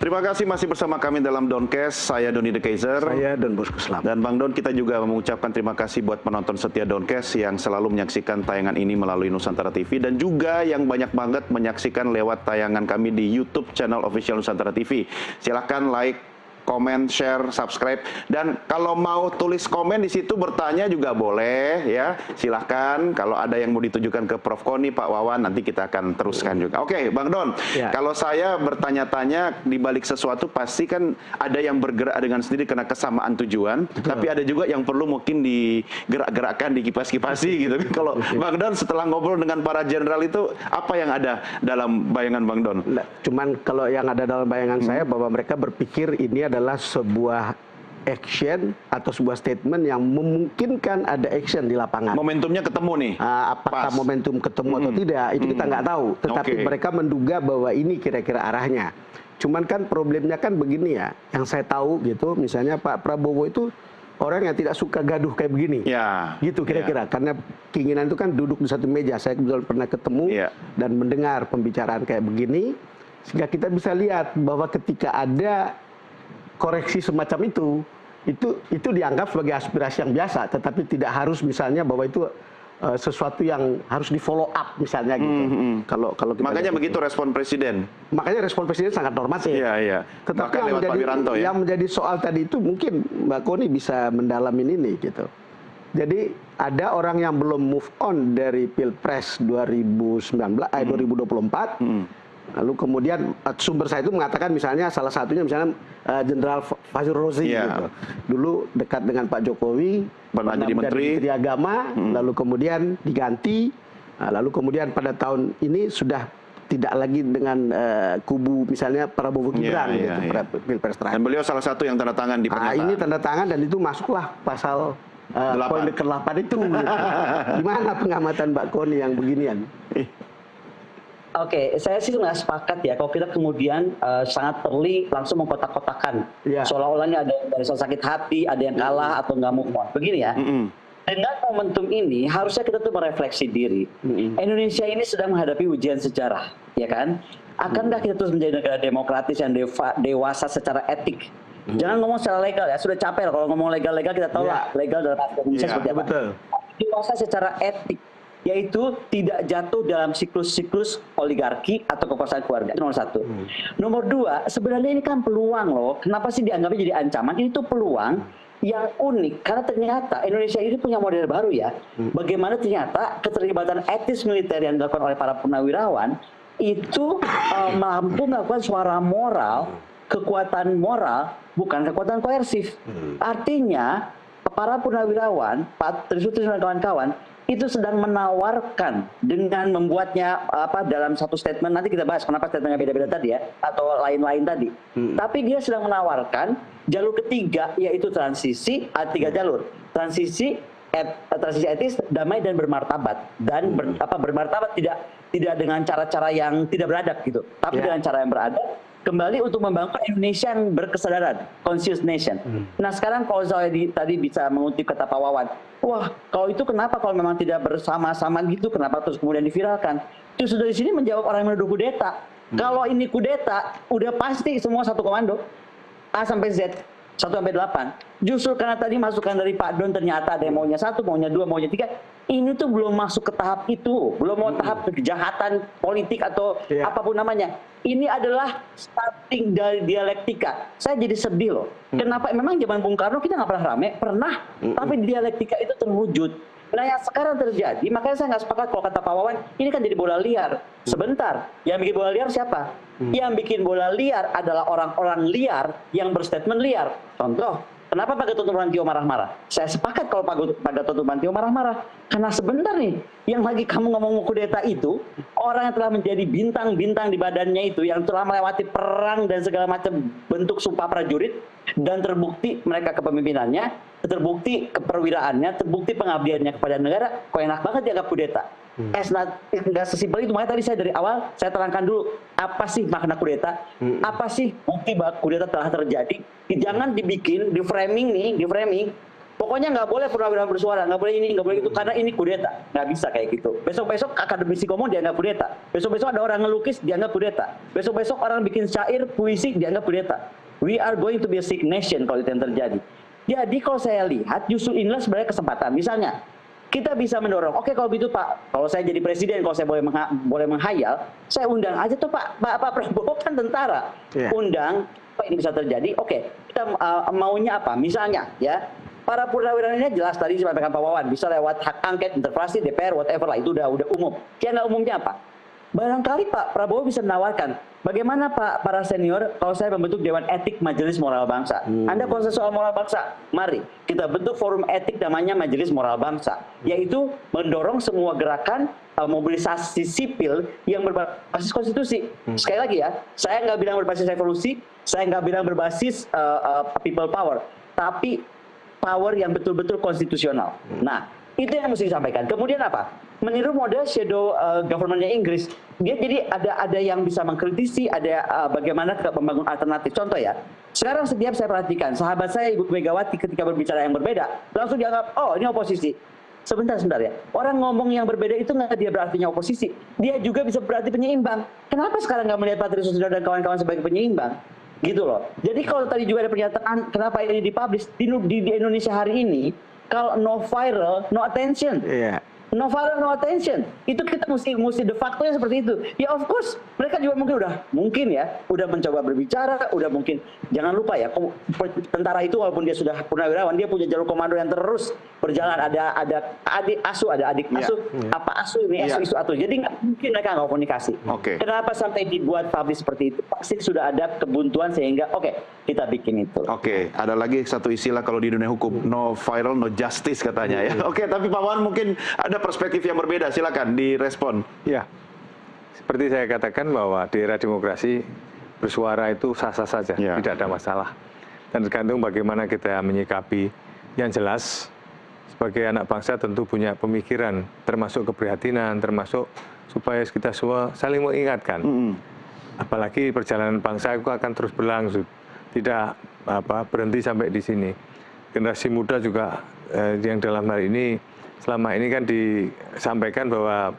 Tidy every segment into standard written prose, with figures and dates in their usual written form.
Terima kasih masih bersama kami dalam Doncast. Saya Doni The Kaiser. Saya Don Bosco Slam. Dan Bang Don, kita juga mengucapkan terima kasih buat penonton setia Doncast yang selalu menyaksikan tayangan ini melalui Nusantara TV dan juga yang banyak banget menyaksikan lewat tayangan kami di YouTube channel official Nusantara TV. Silahkan like, komen, share, subscribe, dan kalau mau tulis komen di situ bertanya juga boleh ya. Silahkan kalau ada yang mau ditujukan ke Prof. Koni, Pak Wawan, nanti kita akan teruskan juga. Oke, Bang Don, kalau saya bertanya-tanya di balik sesuatu pasti kan ada yang bergerak dengan sendiri karena kesamaan tujuan, tapi ada juga yang perlu mungkin digerak-gerakkan, dikipas-kipasi gitu. Kalau Bang Don setelah ngobrol dengan para jenderal itu apa yang ada dalam bayangan Bang Don? Nah, cuman kalau yang ada dalam bayangan saya bahwa mereka berpikir ini adalah sebuah action atau sebuah statement yang memungkinkan ada action di lapangan. Momentumnya ketemu nih. Apakah momentum ketemu atau tidak, itu kita nggak tahu. Tetapi mereka menduga bahwa ini kira-kira arahnya. Cuman kan problemnya kan begini ya, yang saya tahu gitu, misalnya Pak Prabowo itu orang yang tidak suka gaduh kayak begini. Ya. Gitu kira-kira. Karena keinginan itu kan duduk di satu meja. Saya kebetulan pernah ketemu dan mendengar pembicaraan kayak begini. Sehingga kita bisa lihat bahwa ketika ada koreksi semacam itu dianggap sebagai aspirasi yang biasa, tetapi tidak harus misalnya bahwa itu sesuatu yang harus di follow up misalnya gitu. Kalau kita makanya begitu respon presiden. Makanya respon presiden sangat normatif. Iya. Tetapi yang menjadi soal tadi itu mungkin Mbak Koni bisa mendalamin ini gitu. Jadi ada orang yang belum move on dari Pilpres 2024. Lalu kemudian sumber saya itu mengatakan misalnya salah satunya misalnya Jenderal Fazil Rozi gitu. Dulu dekat dengan Pak Jokowi, pernah jadi Menteri Agama, lalu kemudian diganti, lalu kemudian pada tahun ini sudah tidak lagi dengan kubu misalnya Prabowo Gibran gitu, Pilpres terakhir. Dan beliau salah satu yang tanda tangan di pernyataan. Ini tanda tangan dan itu masuklah pasal poin ke-8 itu. Gitu. Gimana pengamatan Mbak Koni yang beginian? Oke, saya sih nggak sepakat ya kalau kita kemudian sangat early langsung mengkotak-kotakan. Seolah-olahnya ada yang dari sakit hati, ada yang kalah atau nggak move on. Begini ya, dengan momentum ini harusnya kita tuh merefleksi diri. Indonesia ini sedang menghadapi ujian sejarah, ya kan? Akankah kita terus menjadi negara demokratis yang dewasa secara etik? Jangan ngomong secara legal ya, sudah capek kalau ngomong legal-legal kita tahu lah legal dalam Indonesia seperti apa. Dewasa secara etik, yaitu tidak jatuh dalam siklus-siklus oligarki atau kekuasaan keluarga. Itu nomor satu. Nomor dua, sebenarnya ini kan peluang loh. Kenapa sih dianggapnya jadi ancaman? Ini tuh peluang yang unik. Karena ternyata Indonesia ini punya model baru ya. Bagaimana ternyata keterlibatan etis militer yang dilakukan oleh para purnawirawan itu mampu melakukan suara moral, kekuatan moral, bukan kekuatan koersif. Artinya, para purnawirawan, Pak Trisutri dan kawan-kawan, itu sedang menawarkan dengan membuatnya dalam satu statement, nanti kita bahas kenapa statementnya beda-beda tadi ya, atau lain-lain tadi. Tapi dia sedang menawarkan jalur ketiga, yaitu transisi, 3 jalur. Transisi etis, damai dan bermartabat. Dan bermartabat tidak dengan cara-cara yang tidak beradab gitu, tapi dengan cara yang beradab, kembali untuk membangun Indonesia yang berkesadaran, conscious nation. Nah sekarang kalau saya tadi bisa mengutip kata Pak Wawan, wah kalau itu kenapa kalau memang tidak bersama-sama gitu, kenapa terus kemudian diviralkan? Justru dari sini menjawab orang yang menuduh kudeta. Kalau ini kudeta, udah pasti semua satu komando, A sampai Z, 1 sampai 8. Justru karena tadi masukan dari Pak Don ternyata ada yang maunya 1, maunya 2, maunya 3. Ini tuh belum masuk ke tahap itu, belum mau tahap kejahatan politik atau apapun namanya. Ini adalah starting dari dialektika. Saya jadi sedih loh. Kenapa? Memang zaman Bung Karno kita nggak pernah rame, pernah. Tapi dialektika itu terwujud. Nah yang sekarang terjadi, makanya saya nggak sepakat kalau kata Pak Wawan, ini kan jadi bola liar. Sebentar, yang bikin bola liar siapa? Yang bikin bola liar adalah orang-orang liar yang berstatement liar. Contoh, kenapa Pak Gatot Nurmantio marah-marah? Saya sepakat kalau Pak Gatot Nurmantio marah-marah. Karena sebentar nih, yang lagi kamu ngomong kudeta itu, orang yang telah menjadi bintang-bintang di badannya itu, yang telah melewati perang dan segala macam bentuk sumpah prajurit, dan terbukti mereka kepemimpinannya, terbukti keperwiraannya, terbukti pengabdiannya kepada negara, kok enak banget dianggap kudeta. Nggak sesimpel itu. Makanya tadi saya dari awal saya terangkan dulu apa sih makna kudeta, apa sih bukti bahwa kudeta telah terjadi. Jangan dibikin di framing Pokoknya nggak boleh purnawirawan bersuara, nggak boleh ini, nggak boleh itu, karena ini kudeta. Nggak bisa kayak gitu. Besok-besok akademisi ngomong dianggap kudeta. Besok-besok ada orang ngelukis dianggap kudeta. Besok-besok orang bikin syair, puisi dianggap kudeta. We are going to be a sick nation kalau itu yang terjadi. Jadi kalau saya lihat justru inilah sebenarnya kesempatan. Misalnya kita bisa mendorong, oke kalau gitu Pak, kalau saya jadi presiden, kalau saya boleh menghayal, saya undang aja tuh Pak Prabowo kan tentara. Undang, Pak ini bisa terjadi, oke, kita maunya apa? Misalnya ya, para purnawirawan ini jelas tadi disampaikan Pak Wawan, bisa lewat hak angket, interpelasi, DPR, whatever lah, itu udah umum. Channel umumnya apa? Barangkali Pak Prabowo bisa menawarkan, bagaimana Pak para senior kalau saya membentuk Dewan Etik Majelis Moral Bangsa. Anda konsen soal moral bangsa, mari kita bentuk forum etik namanya Majelis Moral Bangsa, yaitu mendorong semua gerakan mobilisasi sipil yang berbasis konstitusi. Sekali lagi ya, saya nggak bilang berbasis revolusi, saya nggak bilang berbasis people power, tapi power yang betul-betul konstitusional. Nah, itu yang mesti disampaikan. Kemudian apa? Meniru model shadow government-nya Inggris. Dia jadi ada yang bisa mengkritisi, ada bagaimana membangun alternatif. Contoh ya, sekarang setiap saya perhatikan, sahabat saya Ibu Megawati ketika berbicara yang berbeda, langsung dianggap, oh ini oposisi. Sebentar ya. Orang ngomong yang berbeda itu nggak dia berartinya oposisi. Dia juga bisa berarti penyeimbang. Kenapa sekarang nggak melihat Patrice Sudar dan kawan-kawan sebagai penyeimbang? Gitu loh. Jadi kalau tadi juga ada pernyataan kenapa ini dipublish di Indonesia hari ini, kalau no viral, no attention. No viral, no attention. Itu kita mesti de facto seperti itu. Ya of course, mereka juga mungkin udah mencoba berbicara, udah mungkin. Jangan lupa ya, tentara itu walaupun dia sudah purnawirawan, dia punya jalur komando yang terus berjalan. Ada adik asuh, ada adik asuh, apa asuh ini, isu atuh. Jadi nggak mungkin mereka nggak komunikasi. Kenapa sampai dibuat publish seperti itu? Pasti sudah ada kebuntuan sehingga kita bikin itu. Ada lagi satu istilah kalau di dunia hukum, no viral, no justice katanya ya. Tapi Pak Wawan mungkin ada perspektif yang berbeda, silakan direspon. Ya, seperti saya katakan bahwa di era demokrasi bersuara itu sah-sah saja, tidak ada masalah. Dan tergantung bagaimana kita menyikapi. Yang jelas, sebagai anak bangsa tentu punya pemikiran, termasuk keprihatinan, termasuk supaya kita semua saling mengingatkan. Apalagi perjalanan bangsa itu akan terus berlangsung, tidak berhenti sampai di sini. Generasi muda juga yang dalam hal ini selama ini kan disampaikan bahwa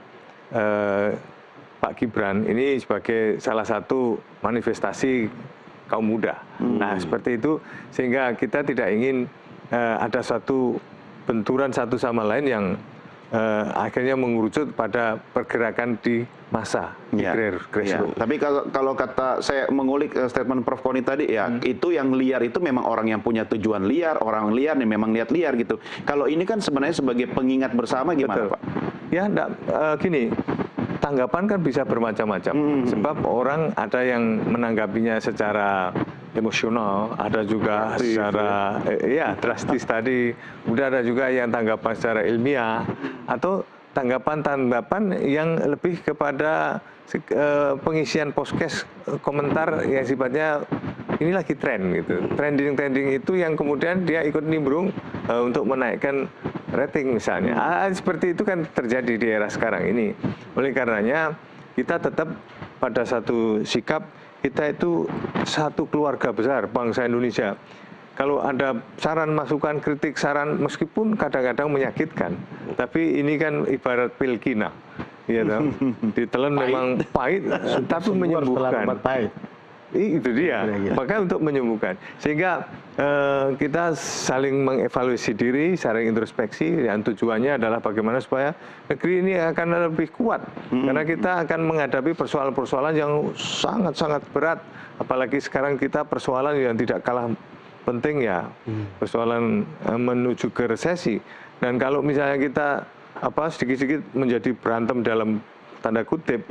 Pak Gibran ini sebagai salah satu manifestasi kaum muda. Nah seperti itu sehingga kita tidak ingin ada suatu benturan satu sama lain yang akhirnya mengerucut pada pergerakan di massa, Tapi kalau kata saya mengulik statement Prof. Koni tadi itu yang liar itu memang orang yang punya tujuan liar, orang liar yang memang lihat liar gitu. Kalau ini kan sebenarnya sebagai pengingat bersama gimana Pak? Ya gini, tanggapan kan bisa bermacam-macam. Sebab orang ada yang menanggapinya secara emosional, ada juga secara drastis tadi, udah ada juga yang tanggapan secara ilmiah atau tanggapan-tanggapan yang lebih kepada pengisian podcast komentar yang sifatnya ini lagi tren gitu. Trending itu yang kemudian dia ikut nimbrung untuk menaikkan rating misalnya. Seperti itu kan terjadi di era sekarang ini. Oleh karenanya kita tetap pada satu sikap, kita itu satu keluarga besar bangsa Indonesia. Kalau ada saran, masukan, kritik, saran, meskipun kadang-kadang menyakitkan, tapi ini kan ibarat pil kina, ditelan memang pahit, tapi menyembuhkan. Itu dia, maka untuk menyembuhkan. Sehingga kita saling mengevaluasi diri, saling introspeksi, dan tujuannya adalah bagaimana supaya negeri ini akan lebih kuat. Karena kita akan menghadapi persoalan-persoalan yang sangat-sangat berat, apalagi sekarang kita persoalan yang tidak kalah penting persoalan menuju ke resesi. Dan kalau misalnya kita sedikit-sedikit menjadi berantem dalam tanda kutip,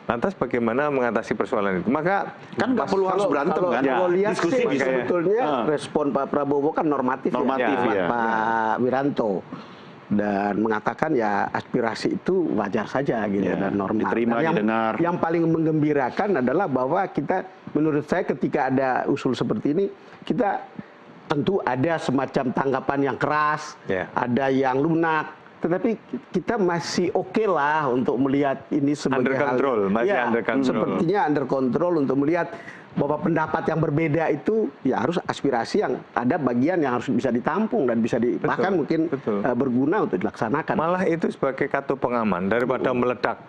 lantas bagaimana mengatasi persoalan itu? Maka kan nggak perlu harus berantem kan? Kalau lihat sih sebetulnya respon Pak Prabowo kan normatif ya. Pak Wiranto. Dan mengatakan aspirasi itu wajar saja gitu dan normal. Diterima, didengar. Yang paling menggembirakan adalah bahwa kita, menurut saya ketika ada usul seperti ini, kita tentu ada semacam tanggapan yang keras, ada yang lunak, tetapi kita masih oke lah untuk melihat ini sebagai under control, masih under control. Sepertinya under control untuk melihat bahwa pendapat yang berbeda itu ya harus aspirasi yang ada bagian yang harus bisa ditampung dan bisa bahkan mungkin berguna untuk dilaksanakan. Malah itu sebagai kartu pengaman daripada meledak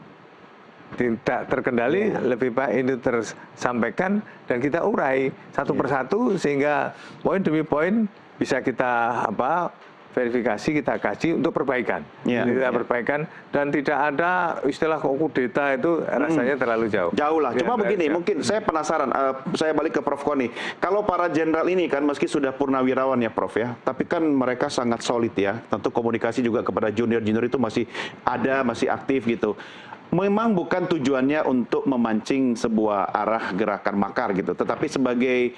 tidak terkendali, lebih baik itu tersampaikan dan kita urai satu persatu sehingga poin demi poin bisa kita verifikasi, kita kaji untuk perbaikan. Kita perbaikan dan tidak ada istilah kudeta itu rasanya terlalu jauh. Jauh lah. Cuma begini, mungkin saya penasaran, saya balik ke Prof. Koni. Kalau para jenderal ini kan meski sudah purnawirawan ya Prof ya, tapi kan mereka sangat solid ya. Tentu komunikasi juga kepada junior-junior itu masih ada, masih aktif gitu. Memang bukan tujuannya untuk memancing sebuah arah gerakan makar gitu, tetapi sebagai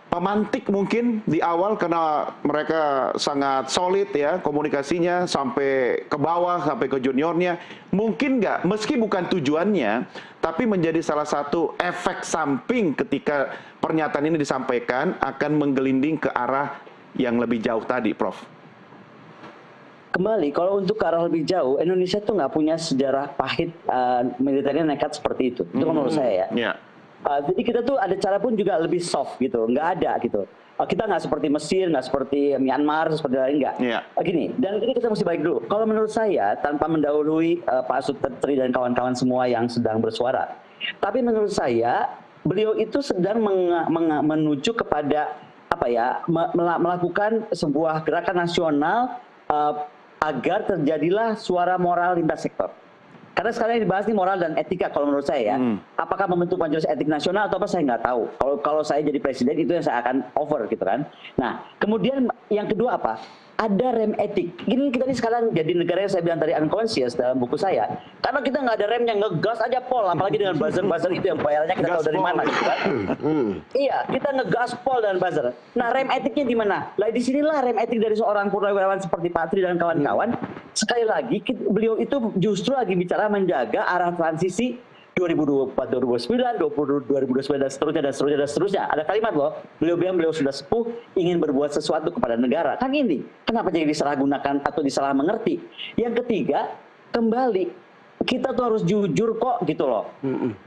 pemantik mungkin di awal karena mereka sangat solid ya komunikasinya sampai ke bawah, sampai ke juniornya. Mungkin nggak, meski bukan tujuannya, tapi menjadi salah satu efek samping ketika pernyataan ini disampaikan akan menggelinding ke arah yang lebih jauh tadi, Prof. Kembali, kalau untuk ke arah lebih jauh, Indonesia tuh nggak punya sejarah pahit militernya nekat seperti itu. Itu menurut saya ya. Jadi kita tuh ada cara pun juga lebih soft gitu, nggak ada gitu. Kita nggak seperti Mesir, nggak seperti Myanmar, seperti lain nggak. Gini, dan ini kita mesti balik dulu. Kalau menurut saya, tanpa mendahului Pak Sutri dan kawan-kawan semua yang sedang bersuara, tapi menurut saya beliau itu sedang menuju kepada melakukan sebuah gerakan nasional agar terjadilah suara moral lintas sektor. Karena sekarang yang dibahas ini moral dan etika kalau menurut saya ya. Apakah membentuk majelis etik nasional atau apa saya nggak tahu. Kalau saya jadi presiden itu yang saya akan over gitu kan. Nah, kemudian yang kedua apa? Ada rem etik. Gini kita ini sekarang jadi negara yang saya bilang tadi unconscious dalam buku saya. Karena kita nggak ada remnya, ngegas aja pol. Apalagi dengan buzzer-buzzer itu yang bayarnya kita tahu dari mana gitu kan. Iya, kita ngegas pol dan buzzer. Nah, rem etiknya di mana? Lah di sinilah rem etik dari seorang purnawirawan seperti Pak Tri dan kawan-kawan. Sekali lagi beliau itu justru lagi bicara menjaga arah transisi 2024, 2029, 2029 dan seterusnya. Ada kalimat loh, beliau bilang beliau sudah sepuh, ingin berbuat sesuatu kepada negara. Kan ini, kenapa jadi disalahgunakan atau disalah mengerti? Yang ketiga, kembali, kita tuh harus jujur kok gitu loh.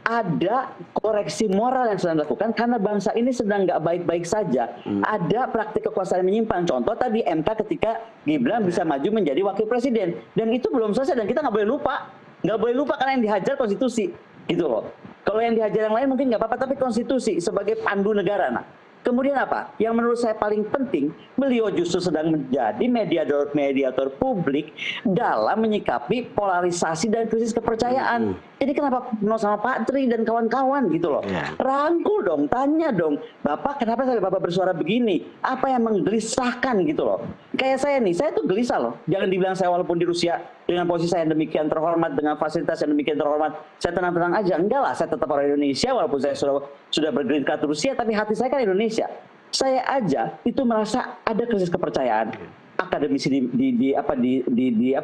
Ada koreksi moral yang sedang dilakukan karena bangsa ini sedang nggak baik-baik saja. Ada praktik kekuasaan yang menyimpang. Contoh tadi MK ketika Gibran bisa maju menjadi wakil presiden. Dan itu belum selesai dan kita nggak boleh lupa. Nggak boleh lupa karena yang dihajar konstitusi. Gitu loh. Kalau yang dihajar yang lain mungkin nggak apa-apa, tapi konstitusi sebagai pandu negara. Nah, kemudian apa? Yang menurut saya paling penting, beliau justru sedang menjadi mediator publik dalam menyikapi polarisasi dan krisis kepercayaan. Jadi kenapa sama Pak Tri dan kawan-kawan gitu loh. Rangkul dong, tanya dong. Bapak kenapa sampai Bapak bersuara begini? Apa yang menggelisahkan gitu loh. Kayak saya nih, saya tuh gelisah loh. Jangan dibilang saya walaupun di Rusia dengan posisi saya yang demikian terhormat, dengan fasilitas yang demikian terhormat, saya tenang-tenang aja. Enggak lah, saya tetap orang Indonesia walaupun saya sudah bergreen card Rusia, tapi hati saya kan Indonesia. Saya aja itu merasa ada krisis kepercayaan. Akademisi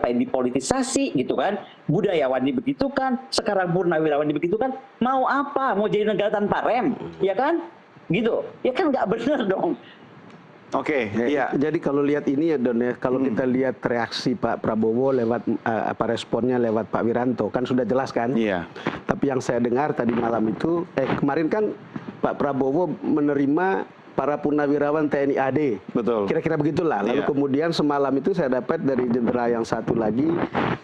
dipolitisasi gitu kan, budayawan dibegitukan, sekarang purnawirawan dibegitukan, mau apa? Mau jadi negara tanpa rem, ya kan? Gitu, ya kan nggak benar dong. Oke, iya. Jadi kalau lihat ini ya Don ya, kalau kita lihat reaksi Pak Prabowo lewat responnya lewat Pak Wiranto kan sudah jelas kan? Iya. Tapi yang saya dengar tadi malam itu, kemarin kan Pak Prabowo menerima para purnawirawan TNI AD. Betul. Kira-kira begitulah. Lalu kemudian semalam itu saya dapat dari jenderal yang satu lagi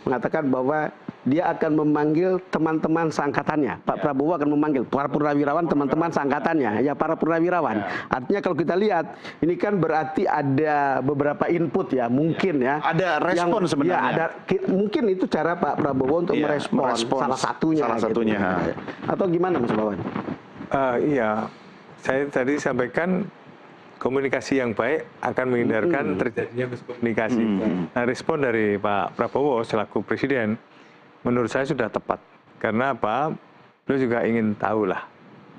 mengatakan bahwa dia akan memanggil teman-teman seangkatannya. Pak Prabowo akan memanggil para purnawirawan teman-teman seangkatannya. Ya para purnawirawan. Artinya kalau kita lihat, ini kan berarti ada beberapa input ya. Mungkin ya. Ada respon sebenarnya. Ya, mungkin itu cara Pak Prabowo untuk merespon salah satunya. Salah satunya. Gitu. Atau gimana Mas Bawan? Iya. Saya tadi sampaikan komunikasi yang baik akan menghindarkan terjadinya miskomunikasi. Nah, respon dari Pak Prabowo selaku presiden menurut saya sudah tepat. Karena apa? Beliau juga ingin tahu lah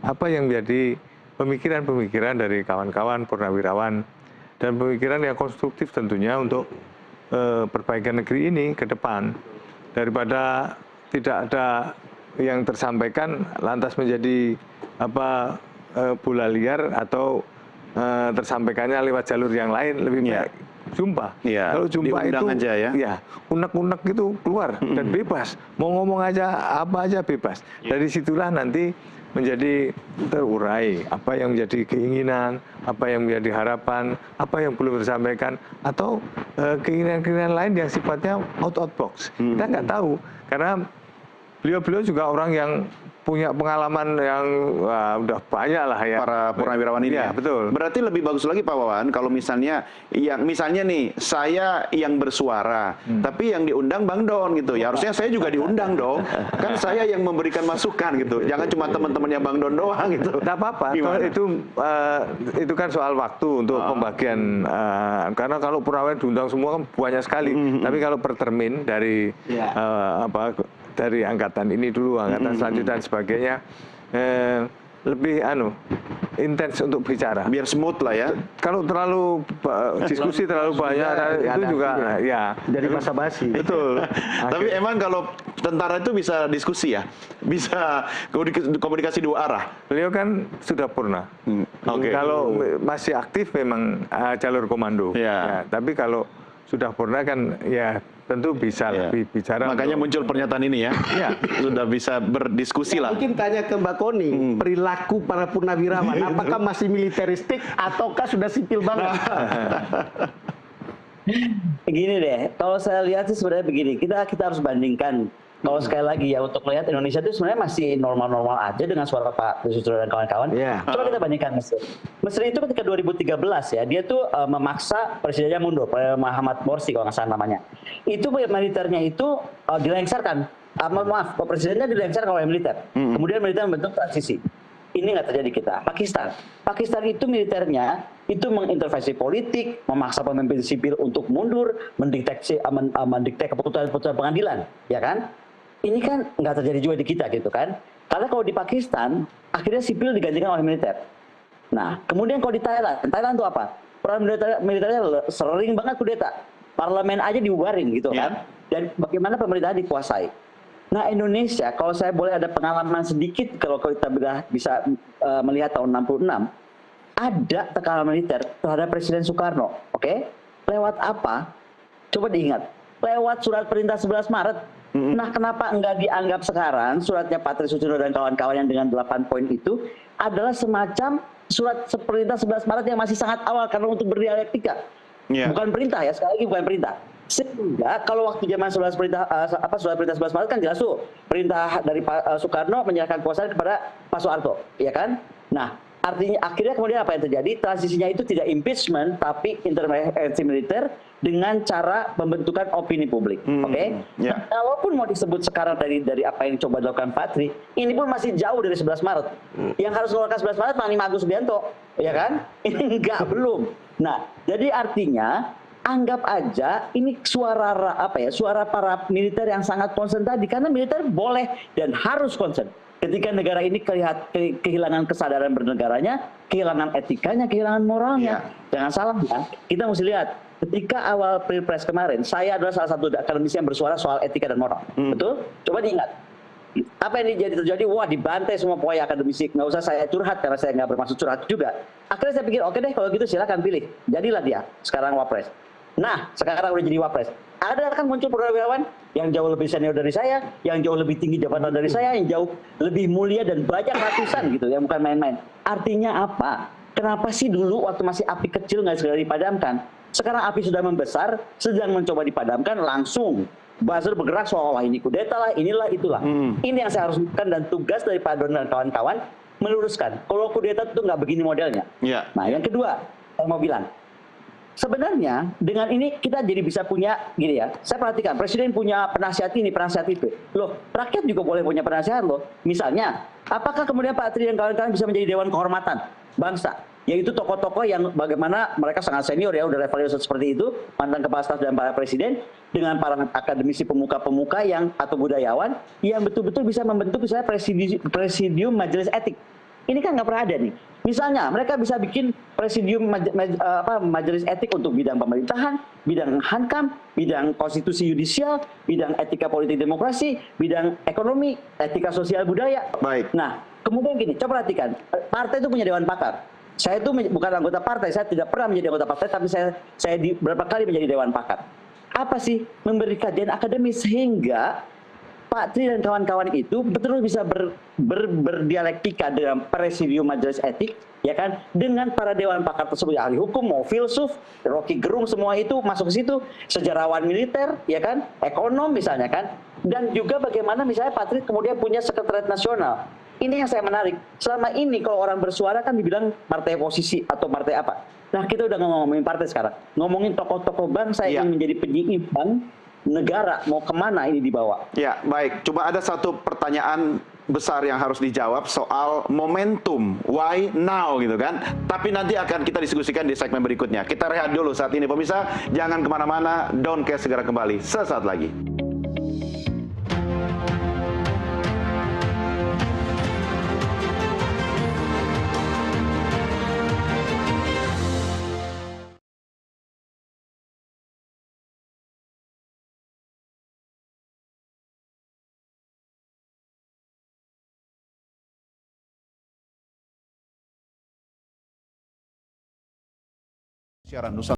apa yang menjadi pemikiran-pemikiran dari kawan-kawan purnawirawan dan pemikiran yang konstruktif tentunya untuk perbaikan negeri ini ke depan. Daripada tidak ada yang tersampaikan lantas menjadi bola liar atau tersampaikannya lewat jalur yang lain, lebih baik jumpa. Ya, kalau jumpa itu aja ya. unek-unek itu keluar dan bebas. Mau ngomong aja apa aja bebas. Dari situlah nanti menjadi terurai apa yang menjadi keinginan, apa yang menjadi harapan, apa yang belum disampaikan, atau keinginan-keinginan lain yang sifatnya out box. Kita nggak tahu, karena beliau juga orang yang punya pengalaman yang udah banyak lah ya. Para purnawirawan ini ya. Betul. Berarti lebih bagus lagi Pak Wawan kalau misalnya nih saya yang bersuara, tapi yang diundang Bang Don gitu. Ya harusnya saya juga diundang dong. Kan saya yang memberikan masukan gitu. Jangan cuma teman-temannya Bang Don doang gitu. Tidak apa-apa. Itu kan soal waktu untuk pembagian. Karena kalau purnawirawan diundang semua kan banyak sekali. Tapi kalau per termin dari dari angkatan ini dulu, angkatan selanjutnya dan sebagainya, lebih intens untuk bicara. Biar smooth lah ya. Kalau terlalu diskusi terlalu banyak, itu juga ya. Jadi basa-basi. Betul. Tapi emang kalau tentara itu bisa diskusi ya? Bisa komunikasi dua arah? Beliau kan sudah purna. Kalau masih aktif memang jalur komando. Ya, tapi kalau sudah purna kan ya tentu bisa lebih bicara. Makanya muncul pernyataan ini ya. Ya, sudah bisa berdiskusi lah. Mungkin tanya ke Mbak Koni, perilaku para purnawirawan, apakah masih militeristik ataukah sudah sipil banget? Gini deh, kalau saya lihat sih sebenarnya begini, kita harus bandingkan. Kalau sekali lagi ya, untuk melihat Indonesia itu sebenarnya masih normal-normal aja dengan suara Pak Presiden dan kawan-kawan. Coba kita bandingkan Mesir. Mesir itu ketika 2013 ya, dia tuh memaksa presidennya mundur, Muhammad Morsi kalau nggak salah namanya. Itu militernya itu dilengsarkan. Maaf, presidennya dilengsarkan oleh militer. Kemudian militer membentuk transisi. Ini nggak terjadi kita. Pakistan itu militernya itu mengintervensi politik, memaksa pemimpin sipil untuk mundur, mendikte keputusan pengadilan, ya kan? Ini kan nggak terjadi juga di kita gitu kan? Karena kalau di Pakistan akhirnya sipil digantikan oleh militer. Nah, kemudian kalau di Thailand itu apa? Peran militernya sering banget kudeta. Parlemen aja dibubarin gitu kan? Dan bagaimana pemerintahan dikuasai? Nah, Indonesia, kalau saya boleh ada pengalaman sedikit, kalau kita bisa melihat tahun 66, ada tekanan militer terhadap Presiden Soekarno, oke? Lewat apa? Coba diingat, lewat surat perintah 11 Maret. Nah, kenapa enggak dianggap sekarang suratnya Pak Tri Sutioso dan kawan-kawan yang dengan 8 poin itu adalah semacam surat perintah 11 Maret yang masih sangat awal karena untuk berdialektika. Bukan perintah ya, sekali lagi bukan perintah. Sehingga kalau waktu zaman surat perintah 11 Maret kan jelas tuh perintah dari Pak Soekarno menyerahkan kekuasaan kepada Pak Soeharto, ya kan? Nah, artinya akhirnya kemudian apa yang terjadi? Transisinya itu tidak impeachment tapi intervensi militer dengan cara pembentukan opini publik, oke? Nah, kalaupun mau disebut sekarang dari apa yang coba dilakukan Patri, ini pun masih jauh dari 11 Maret. Yang harus mengeluarkan 11 Maret Panglima Agus Subianto, ya kan? Ini enggak belum. Nah, jadi artinya anggap aja ini suara para militer yang sangat konsen tadi, karena militer boleh dan harus konsen. Ketika negara ini kehilangan kesadaran bernegaranya, kehilangan etikanya, kehilangan moralnya. Jangan salah ya, kita mesti lihat. Ketika awal Pilpres kemarin, saya adalah salah satu akademisi yang bersuara soal etika dan moral. Betul? Coba diingat. Apa yang terjadi? Wah, dibantai semua pokoknya akademisi. Nggak usah saya curhat, karena saya nggak bermaksud curhat juga. Akhirnya saya pikir, oke deh kalau gitu silakan pilih. Jadilah dia sekarang Wapres. Nah, sekarang udah jadi Wapres. Ada kan muncul purnawirawan yang jauh lebih senior dari saya, yang jauh lebih tinggi jabatan dari saya, yang jauh lebih mulia dan banyak ratusan gitu, yang bukan main-main. Artinya apa? Kenapa sih dulu waktu masih api kecil nggak segera dipadamkan? Sekarang api sudah membesar, sedang mencoba dipadamkan, langsung buzzer bergerak seolah-olah ini kudeta lah, inilah, itulah. Ini yang saya harus lakukan dan tugas dari Pak Don dan kawan-kawan meluruskan. Kalau kudeta itu nggak begini modelnya. Nah, yang kedua, saya mau bilang, sebenarnya dengan ini kita jadi bisa punya, gini ya, saya perhatikan, Presiden punya penasihat ini, penasihat itu. Loh, rakyat juga boleh punya penasihat loh. Misalnya, apakah kemudian Pak Tri dan kawan-kawan bisa menjadi Dewan Kehormatan Bangsa? Yaitu tokoh-tokoh yang bagaimana mereka sangat senior ya, udah levelnya seperti itu, mantan kepala staf dan para presiden, dengan para akademisi pemuka-pemuka yang atau budayawan, yang betul-betul bisa membentuk misalnya presidium majelis etik. Ini kan nggak pernah ada nih. Misalnya mereka bisa bikin presidium majelis etik untuk bidang pemerintahan, bidang hankam, bidang konstitusi yudisial, bidang etika politik demokrasi, bidang ekonomi, etika sosial budaya. Baik. Nah, kemudian gini, coba perhatikan, partai itu punya dewan pakar. Saya itu bukan anggota partai, saya tidak pernah menjadi anggota partai, tapi saya beberapa kali menjadi Dewan Pakar. Apa sih? Memberi kajian akademis sehingga Pak Tri dan kawan-kawan itu betul-betul bisa berdialektika dengan presidium majelis etik, ya kan, dengan para dewan pakar tersebut, ahli hukum, mau filsuf, Rocky Gerung, semua itu masuk ke situ, sejarawan militer, ya kan, ekonom misalnya kan, dan juga bagaimana misalnya Pak Tri kemudian punya sekretariat nasional. Ini yang saya menarik. Selama ini kalau orang bersuara kan dibilang partai oposisi atau partai apa. Nah kita udah ngomongin partai sekarang, ngomongin tokoh-tokoh bangsa yang menjadi penyeimbang negara, mau kemana ini dibawa? Ya, baik. Cuma ada satu pertanyaan besar yang harus dijawab soal momentum, why now gitu kan. Tapi nanti akan kita diskusikan di segmen berikutnya. Kita rehat dulu saat ini pemirsa, jangan kemana-mana, Downcast segera kembali sesaat lagi. Siaran Nusantara